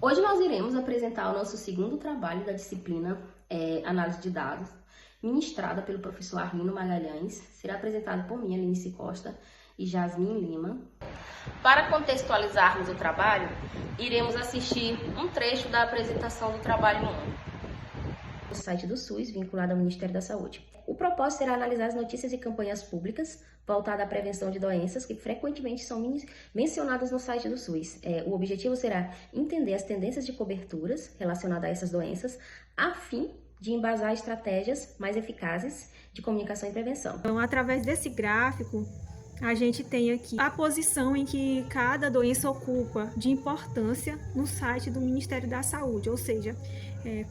Hoje nós iremos apresentar o nosso segundo trabalho da disciplina Análise de Dados, ministrada pelo professor Arlindo Magalhães. Será apresentado por mim, Alinice Costa e Jasmin Lima. Para contextualizarmos o trabalho, iremos assistir um trecho da apresentação do trabalho 1. O site do SUS, vinculado ao Ministério da Saúde. O propósito será analisar as notícias e campanhas públicas voltadas à prevenção de doenças que frequentemente são mencionadas no site do SUS. O objetivo será entender as tendências de coberturas relacionadas a essas doenças, a fim de embasar estratégias mais eficazes de comunicação e prevenção. Então, através desse gráfico, a gente tem aqui a posição em que cada doença ocupa de importância no site do Ministério da Saúde, ou seja,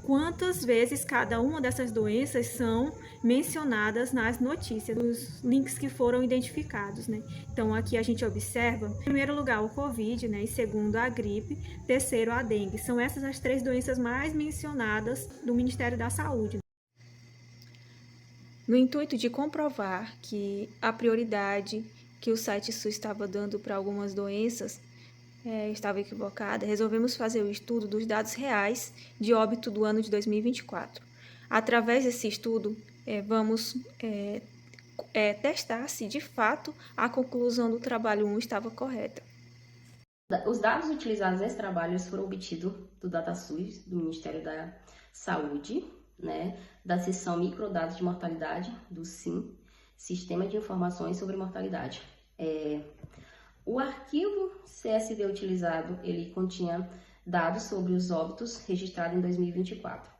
quantas vezes cada uma dessas doenças são mencionadas nas notícias, os links que foram identificados, né? Então, aqui a gente observa, em primeiro lugar, o Covid, né? Em segundo, a gripe, terceiro, a dengue. São essas as três doenças mais mencionadas do Ministério da Saúde. No intuito de comprovar que a prioridade que o site SUS estava dando para algumas doenças estava equivocada, resolvemos fazer o estudo dos dados reais de óbito do ano de 2024. Através desse estudo, vamos testar se de fato a conclusão do trabalho 1 estava correta. Os dados utilizados nesse trabalho foram obtidos do DataSUS, do Ministério da Saúde, né, da seção Microdados de Mortalidade, do SIM, Sistema de Informações sobre Mortalidade. O arquivo CSV utilizado, ele continha dados sobre os óbitos registrados em 2024.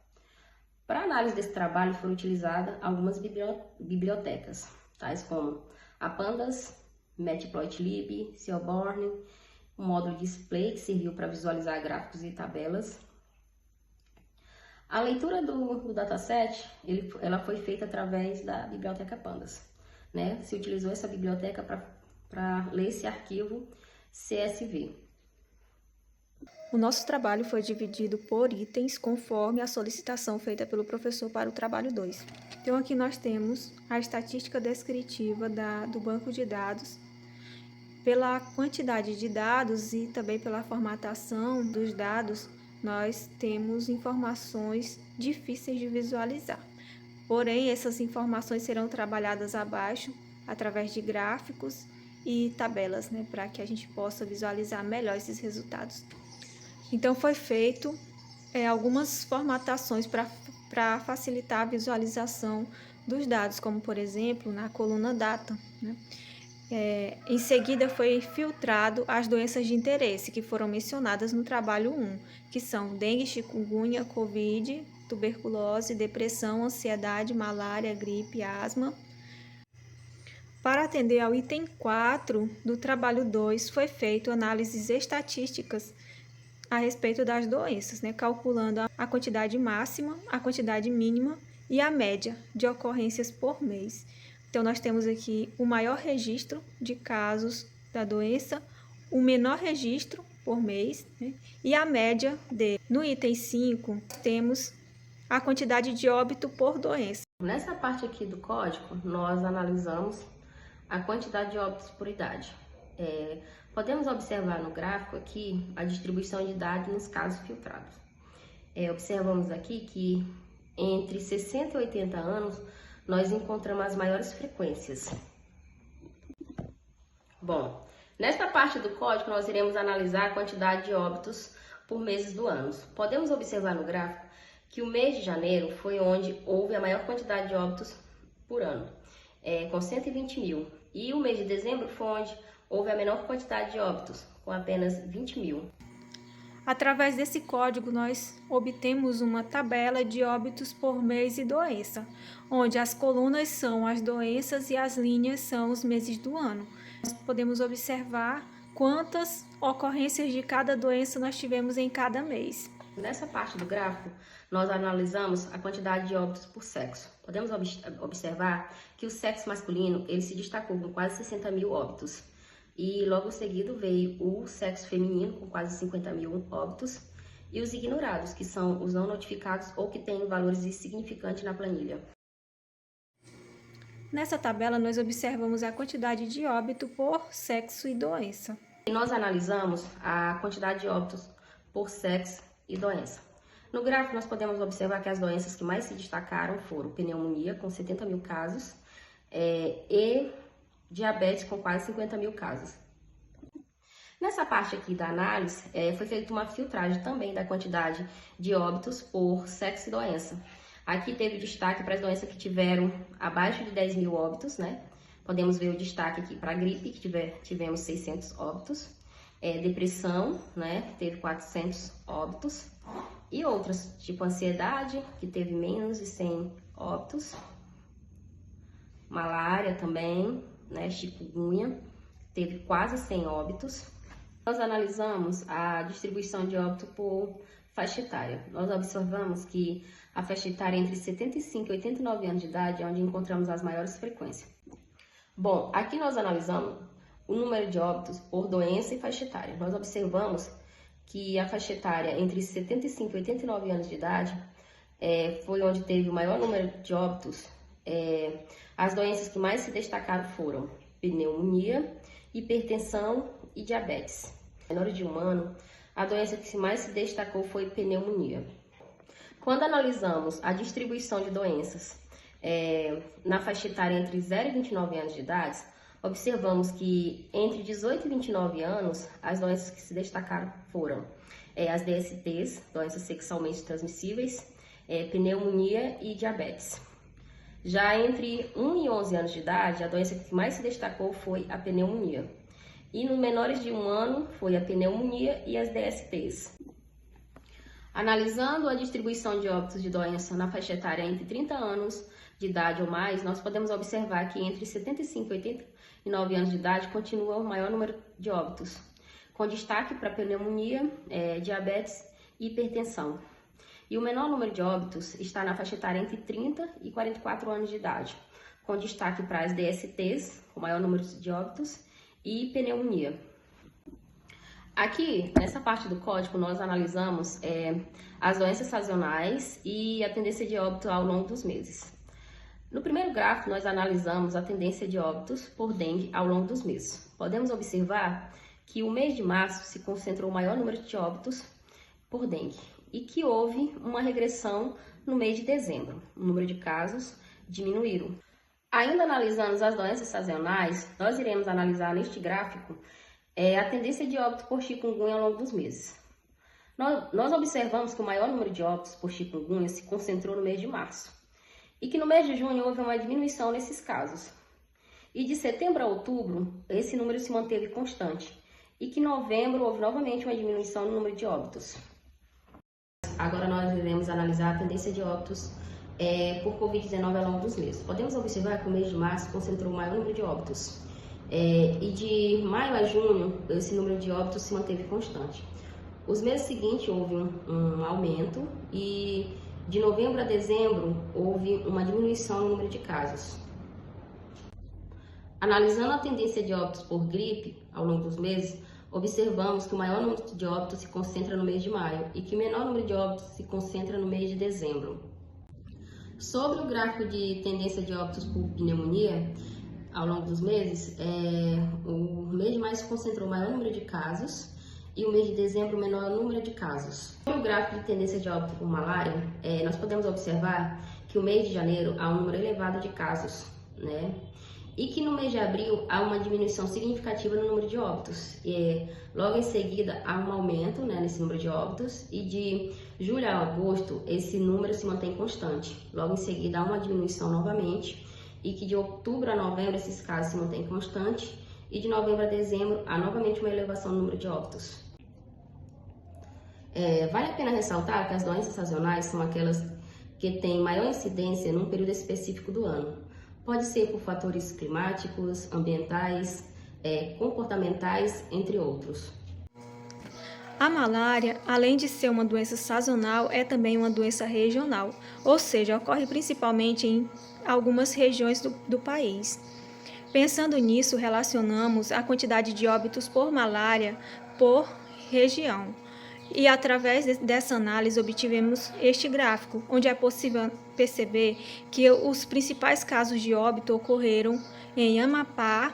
Para análise desse trabalho foram utilizadas algumas bibliotecas, tais como a Pandas, Matplotlib, Seaborn, um módulo display que serviu para visualizar gráficos e tabelas. A leitura do dataset, ela foi feita através da biblioteca Pandas, né? Se utilizou essa biblioteca para ler esse arquivo CSV. O nosso trabalho foi dividido por itens conforme a solicitação feita pelo professor para o trabalho 2. Então aqui nós temos a estatística descritiva do banco de dados, pela quantidade de dados e também pela formatação dos dados, nós temos informações difíceis de visualizar. Porém, essas informações serão trabalhadas abaixo através de gráficos e tabelas, né, para que a gente possa visualizar melhor esses resultados. Então, foi feito algumas formatações para facilitar a visualização dos dados, como, por exemplo, na coluna Data, né? Em seguida, foi filtrado as doenças de interesse que foram mencionadas no trabalho 1, que são dengue, chikungunya, covid, tuberculose, depressão, ansiedade, malária, gripe, asma. Para atender ao item 4 do trabalho 2, foi feito análises estatísticas a respeito das doenças, né, calculando a quantidade máxima, a quantidade mínima e a média de ocorrências por mês. Então, nós temos aqui o maior registro de casos da doença, o menor registro por mês, né, e a média dele. No item 5, temos a quantidade de óbito por doença. Nessa parte aqui do código, nós analisamos a quantidade de óbitos por idade. Podemos observar no gráfico aqui a distribuição de idade nos casos filtrados. Observamos aqui que entre 60 e 80 anos, nós encontramos as maiores frequências. Bom, nesta parte do código, nós iremos analisar a quantidade de óbitos por meses do ano. Podemos observar no gráfico que o mês de janeiro foi onde houve a maior quantidade de óbitos por ano, com 120 mil. E o mês de dezembro foi onde houve a menor quantidade de óbitos, com apenas 20 mil. Através desse código, nós obtemos uma tabela de óbitos por mês e doença, onde as colunas são as doenças e as linhas são os meses do ano. Nós podemos observar quantas ocorrências de cada doença nós tivemos em cada mês. Nessa parte do gráfico, nós analisamos a quantidade de óbitos por sexo. Podemos observar que o sexo masculino ele se destacou com quase 60 mil óbitos. E logo em seguida veio o sexo feminino, com quase 50 mil óbitos, e os ignorados, que são os não notificados ou que têm valores insignificantes na planilha. Nessa tabela, nós observamos a quantidade de óbito por sexo e doença. E nós analisamos a quantidade de óbitos por sexo e doença. No gráfico, nós podemos observar que as doenças que mais se destacaram foram pneumonia, com 70 mil casos, e diabetes, com quase 50 mil casos. Nessa parte aqui da análise, foi feita uma filtragem também da quantidade de óbitos por sexo e doença. Aqui teve destaque para as doenças que tiveram abaixo de 10 mil óbitos, né? Podemos ver o destaque aqui para a gripe, que tivemos 600 óbitos. Depressão, né? Teve 400 óbitos. E outras, tipo ansiedade, que teve menos de 100 óbitos. Malária também, né? Chikungunya, teve quase 100 óbitos. Nós analisamos a distribuição de óbito por faixa etária. Nós observamos que a faixa etária entre 75 e 89 anos de idade é onde encontramos as maiores frequências. Bom, aqui nós analisamos o número de óbitos por doença e faixa etária. Nós observamos que a faixa etária entre 75 e 89 anos de idade foi onde teve o maior número de óbitos. As doenças que mais se destacaram foram pneumonia, hipertensão e diabetes. Menores de 1 ano, a doença que mais se destacou foi pneumonia. Quando analisamos a distribuição de doenças na faixa etária entre 0 e 29 anos de idade, observamos que entre 18 e 29 anos, as doenças que se destacaram foram as DSTs, doenças sexualmente transmissíveis, pneumonia e diabetes. Já entre 1 e 11 anos de idade, a doença que mais se destacou foi a pneumonia. E nos menores de 1 ano, foi a pneumonia e as DSTs. Analisando a distribuição de óbitos de doença na faixa etária entre 30 anos de idade ou mais, nós podemos observar que entre 75 e 89 anos de idade continua o maior número de óbitos, com destaque para pneumonia, diabetes e hipertensão. E o menor número de óbitos está na faixa etária entre 30 e 44 anos de idade, com destaque para as DSTs, com maior número de óbitos, e pneumonia. Aqui, nessa parte do código, nós analisamos as doenças sazonais e a tendência de óbito ao longo dos meses. No primeiro gráfico, nós analisamos a tendência de óbitos por dengue ao longo dos meses. Podemos observar que o mês de março se concentrou o maior número de óbitos por dengue e que houve uma regressão no mês de dezembro. O número de casos diminuíram. Ainda analisando as doenças sazonais, nós iremos analisar neste gráfico a tendência de óbito por chikungunya ao longo dos meses. Nós observamos que o maior número de óbitos por chikungunya se concentrou no mês de março e que no mês de junho houve uma diminuição nesses casos. E de setembro a outubro, esse número se manteve constante e que em novembro houve novamente uma diminuição no número de óbitos. Agora nós iremos analisar a tendência de óbitos por Covid-19 ao longo dos meses. Podemos observar que o mês de março concentrou o maior número de óbitos. E de maio a junho, esse número de óbitos se manteve constante. Os meses seguintes houve um aumento e de novembro a dezembro houve uma diminuição no número de casos. Analisando a tendência de óbitos por gripe ao longo dos meses, observamos que o maior número de óbitos se concentra no mês de maio e que o menor número de óbitos se concentra no mês de dezembro. Sobre o gráfico de tendência de óbitos por pneumonia, ao longo dos meses, o mês de maio se concentrou o maior número de casos e o mês de dezembro o menor número de casos. Sobre o gráfico de tendência de óbito por malária, nós podemos observar que o mês de janeiro há um número elevado de casos, né? E que no mês de abril há uma diminuição significativa no número de óbitos. Logo em seguida há um aumento, né, nesse número de óbitos e de julho a agosto esse número se mantém constante. Logo em seguida há uma diminuição novamente e que de outubro a novembro esses casos se mantêm constantes e de novembro a dezembro há novamente uma elevação no número de óbitos. Vale a pena ressaltar que as doenças sazonais são aquelas que têm maior incidência num período específico do ano. Pode ser por fatores climáticos, ambientais, comportamentais, entre outros. A malária, além de ser uma doença sazonal, é também uma doença regional, ou seja, ocorre principalmente em algumas regiões do país. Pensando nisso, relacionamos a quantidade de óbitos por malária por região. E através dessa análise obtivemos este gráfico, onde é possível perceber que os principais casos de óbito ocorreram em Amapá,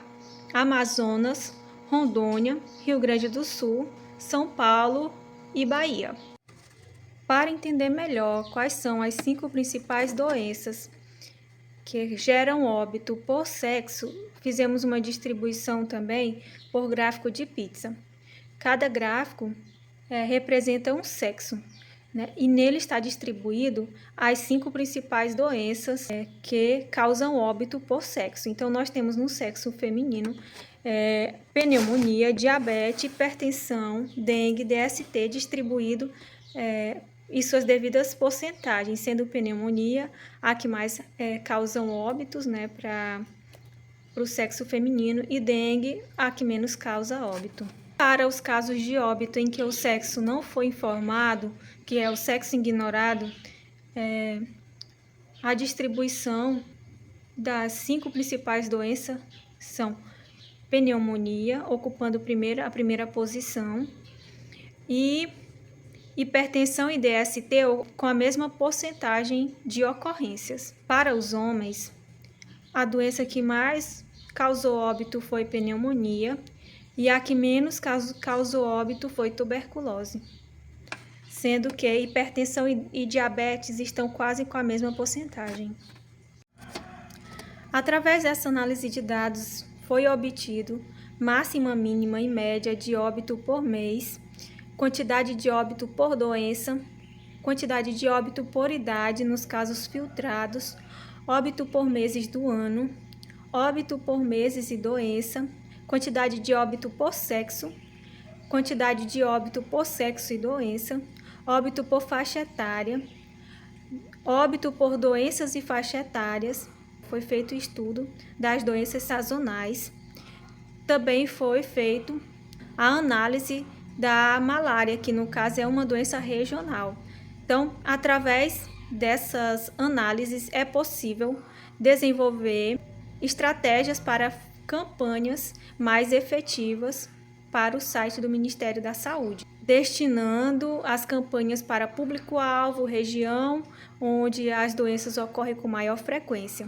Amazonas, Rondônia, Rio Grande do Sul, São Paulo e Bahia. Para entender melhor quais são as 5 principais doenças que geram óbito por sexo, fizemos uma distribuição também por gráfico de pizza. Cada gráfico representa um sexo, né? E nele está distribuído as 5 principais doenças que causam óbito por sexo. Então, nós temos no sexo feminino pneumonia, diabetes, hipertensão, dengue, DST, distribuído e suas devidas porcentagens, sendo pneumonia a que mais causam óbitos, né, para o sexo feminino, e dengue a que menos causa óbito. Para os casos de óbito em que o sexo não foi informado, que é o sexo ignorado, a distribuição das 5 principais doenças são pneumonia, ocupando a primeira posição, e hipertensão e DST com a mesma porcentagem de ocorrências. Para os homens, a doença que mais causou óbito foi pneumonia e a que menos causou óbito foi tuberculose, sendo que hipertensão e diabetes estão quase com a mesma porcentagem. Através dessa análise de dados, foi obtido máxima, mínima e média de óbito por mês, quantidade de óbito por doença, quantidade de óbito por idade nos casos filtrados, óbito por meses do ano, óbito por meses e doença, quantidade de óbito por sexo, quantidade de óbito por sexo e doença, óbito por faixa etária, óbito por doenças e faixa etárias. Foi feito estudo das doenças sazonais. Também foi feito a análise da malária, que no caso é uma doença regional. Então, através dessas análises é possível desenvolver estratégias para campanhas mais efetivas para o site do Ministério da Saúde, destinando as campanhas para público-alvo, região onde as doenças ocorrem com maior frequência.